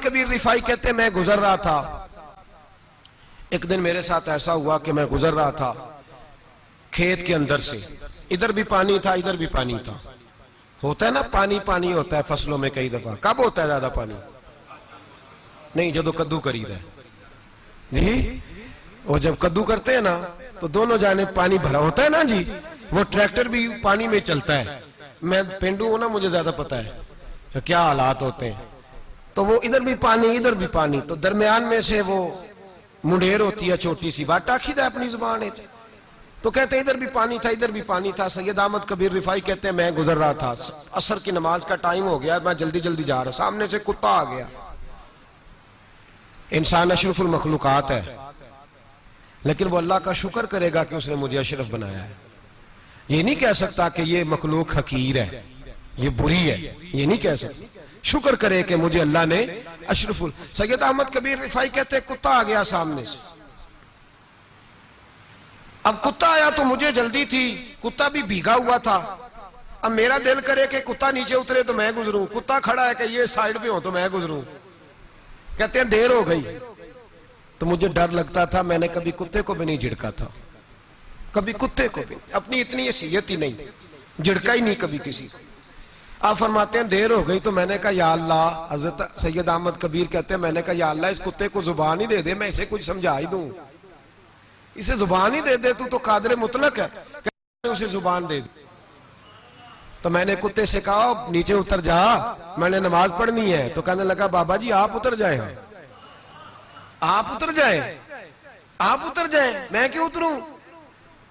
کبیر رفائی کہتے ہیں میں گزر رہا تھا، ایک دن میرے ساتھ ایسا ہوا کہ میں گزر رہا تھا کھیت کے اندر سے، ادھر بھی پانی تھا ادھر بھی پانی تھا. ہوتا ہے نا پانی پانی ہوتا ہے فصلوں میں کئی دفعہ. کب ہوتا ہے زیادہ پانی؟ نہیں جدو کدو کری ہے جی، اور جب کدو کرتے ہیں نا تو دونوں جانب پانی بھرا ہوتا ہے نا جی. وہ ٹریکٹر بھی پانی میں چلتا ہے. میں پینڈو ہوں نا، مجھے زیادہ پتا ہے کیا حالات ہوتے ہیں. تو وہ ادھر بھی پانی ادھر بھی پانی، تو درمیان میں سے وہ منڈیر ہوتی ہے چھوٹی سی، واٹا کھیدا ہے اپنی زبان ہے. تو کہتے ہیں ادھر بھی پانی تھا ادھر بھی پانی تھا. سید احمد کبیر رفائی کہتے ہیں میں گزر رہا تھا، عصر کی نماز کا ٹائم ہو گیا، میں جلدی جلدی جا رہا، سامنے سے کتا آ گیا. انسان اشرف المخلوقات ہے، لیکن وہ اللہ کا شکر کرے گا کہ اس نے مجھے اشرف بنایا ہے. یہ نہیں کہہ سکتا کہ یہ مخلوق حقیر ہے، یہ بری ہے، یہ نہیں کہہ سکتا. شکر کرے کہ مجھے اللہ نے اشرف. سید احمد کبیر رفائی کہتے ہیں کتا آ گیا سامنے سے. اب کتا آیا تو مجھے جلدی تھی، کتا بھی بھیگا ہوا تھا. اب میرا دل کرے کہ کتا نیچے اترے تو میں گزروں، کتا کھڑا ہے کہ یہ سائیڈ پہ ہو تو میں گزروں. کہتے ہیں دیر ہو گئی تو مجھے ڈر لگتا تھا، میں نے کبھی کتے کو بھی نہیں جھڑکا تھا، کبھی کتے کو بھی، اپنی اتنی حیثیت ہی نہیں، جھڑکا ہی نہیں کبھی کسی کو. آپ فرماتے ہیں دیر ہو گئی تو میں نے کہا یا اللہ، حضرت سید احمد کبیر کہتے ہیں میں نے کہا یا اللہ اس کتے کو زبان ہی دے دے، میں اسے کچھ سمجھا ہی دوں، اسے زبان ہی دے دے، تو قادر مطلق ہے کہ اسے زبان دے دے. تو میں نے کتے سے کہا نیچے اتر جا، میں نے نماز پڑھنی ہے. تو کہنے لگا بابا جی آپ اتر جائیں، آپ اتر جائیں، آپ اتر جائیں، میں کیوں اتروں؟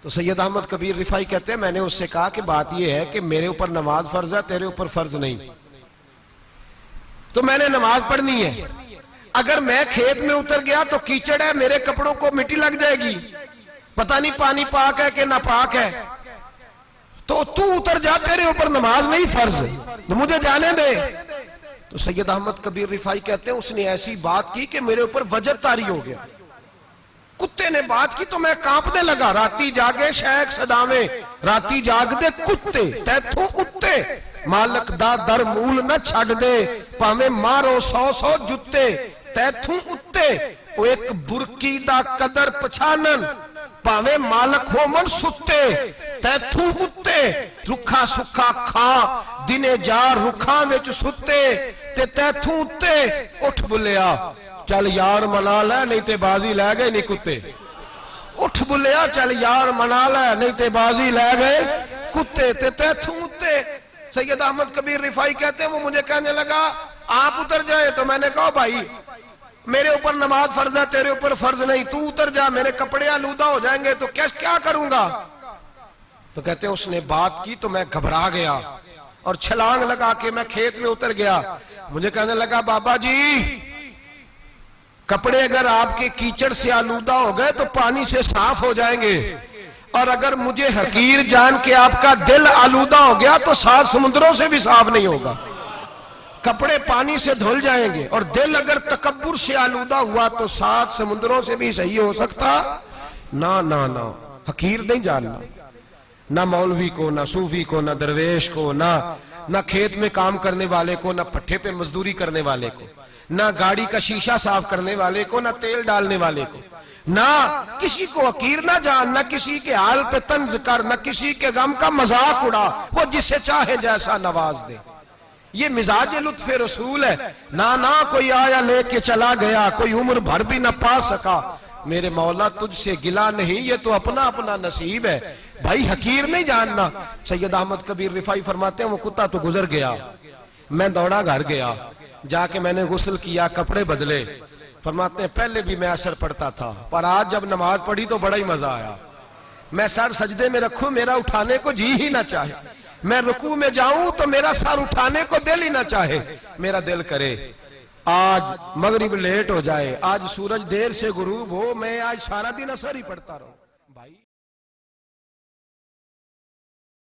تو سید احمد کبیر رفائی کہتے ہیں میں نے اس سے کہا کہ بات یہ ہے کہ میرے اوپر نماز فرض ہے، تیرے اوپر فرض نہیں، تو میں نے نماز پڑھنی ہے. اگر میں کھیت میں اتر گیا تو کیچڑ ہے، میرے کپڑوں کو مٹی لگ جائے گی، پتہ نہیں پانی پاک ہے کہ ناپاک ہے. تو اتر جا، تیرے اوپر نماز نہیں فرض، تو مجھے جانے دے. تو سید احمد کبیر رفائی کہتے ہیں اس نے ایسی بات کی کہ میرے اوپر وجر طاری ہو گیا. کتے نے بات کی تو میں کانپنے لگا. راتی جاگے شیخ صدامے، راتی جاگ دے کتے تیتھوں اتے، مالک دا در مول نہ چھڑ دے، پاویں مارو 100 جتے تیتھوں اتے. وہ ایک برکی دا قدر پچھانن، پاویں مالک ہو من ستے تیتھوں اتے. رکھا سکھا کھا دنے جار رکھاں وچ ستے تے تیتھوں اتے. اٹھ بلیا چل یار منا لے نہیں تے بازی لے گئے نہیں کتے. اٹھ بلیا چل یار منا لے نہیں تے بازی لے گئے کتے تے تیتھوں اتے. سید احمد کبیر رفائی کہتے ہیں وہ مجھے کہنے لگا آپ اتر جائے. تو میں نے کہا بھائی میرے اوپر نماز فرض ہے، تیرے اوپر فرض نہیں، تو اتر جا، میرے کپڑے آلودہ ہو جائیں گے تو کیا کروں گا؟ تو کہتے ہیں اس نے بات کی تو میں گھبرا گیا اور چھلانگ لگا کے میں کھیت میں اتر گیا. مجھے کہنے لگا بابا جی کپڑے اگر آپ کے کیچڑ سے آلودہ ہو گئے تو پانی سے صاف ہو جائیں گے، اور اگر مجھے حقیر جان کے آپ کا دل آلودہ ہو گیا تو 7 سمندروں سے بھی صاف نہیں ہوگا. کپڑے پانی سے دھل جائیں گے، اور دل اگر تکبر سے آلودہ ہوا تو 7 سمندروں سے بھی صحیح ہو سکتا نہ. حقیر نہیں جاننا، نہ مولوی کو، نہ صوفی کو، نہ درویش کو، نہ کھیت میں کام کرنے والے کو، نہ پٹھے پہ مزدوری کرنے والے کو، نہ گاڑی کا شیشہ صاف کرنے والے کو، نہ تیل ڈالنے والے کو. نہ کسی کو حقیر نہ جان، نہ کسی کے حال پہ طنز کر، نہ کسی کے غم کا مذاق اڑا. وہ جسے چاہے جیسا نواز دے. یہ مزاج لطف رسول ہے. نہ کوئی آیا لے کے چلا گیا، کوئی عمر بھر بھی نہ پا سکا. میرے مولا تجھ سے گلا نہیں، یہ تو اپنا اپنا نصیب ہے. بھائی حقیر نہیں جاننا. سید احمد کبیر رفائی فرماتے ہیں وہ کتا تو گزر گیا، میں دوڑا گھر گیا، جا کے میں نے غسل کیا، کپڑے بدلے. فرماتے ہیں پہلے بھی میں اثر پڑھتا تھا، پر آج جب نماز پڑھی تو بڑا ہی مزہ آیا. میں سر سجدے میں رکھوں میرا اٹھانے کو جی ہی نہ چاہے، میں رکوع میں جاؤں تو میرا سر اٹھانے کو دل ہی نہ چاہے. میرا دل کرے آج مغرب لیٹ ہو جائے، آج سورج دیر سے غروب ہو، میں آج سارا دن اثر ہی پڑھتا رہوں. بھائی